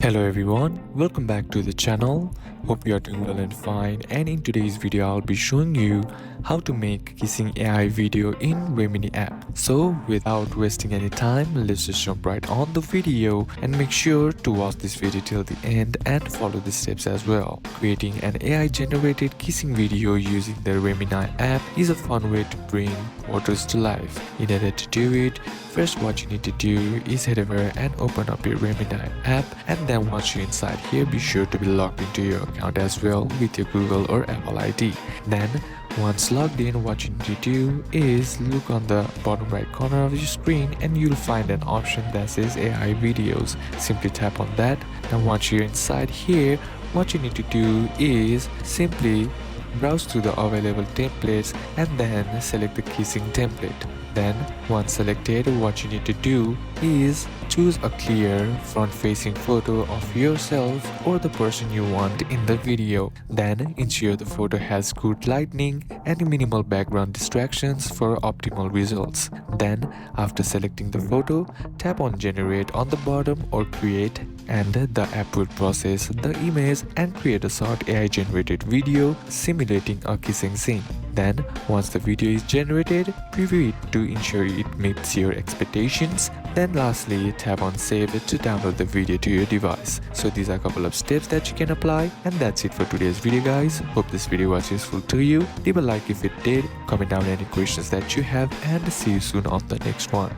Hello everyone, welcome back to the channel. Hope you are doing well and fine, and in today's video I'll be showing you how to make kissing AI video in Remini app. So without wasting any time, let's just jump right on the video and make sure to watch this video till the end and follow the steps as well. Creating an AI generated kissing video using the Remini app is a fun way to bring photos to life. In order to do it, first what you need to do is head over and open up your Remini app, and then once you're inside here, be sure to be logged into your account as well with your Google or Apple ID. Then once logged in, what you need to do is look on the bottom right corner of your screen and you'll find an option that says AI videos. Simply tap on that. Now once you're inside here, what you need to do is simply browse through the available templates and then select the kissing template. Then once selected, what you need to do is choose a clear front-facing photo of yourself or the person you want in the video. Then ensure the photo has good lighting and minimal background distractions for optimal results. Then after selecting the photo, tap on generate on the bottom or create, and the app will process the image and create a short AI generated video simulating a kissing scene. Then once the video is generated, preview it to ensure it meets your expectations. Then lastly, tap on save it to download the video to your device. So these are a couple of steps that you can apply, and that's it for today's video guys. Hope this video was useful to you. Leave a like if it did, comment down any questions that you have, and see you soon on the next one.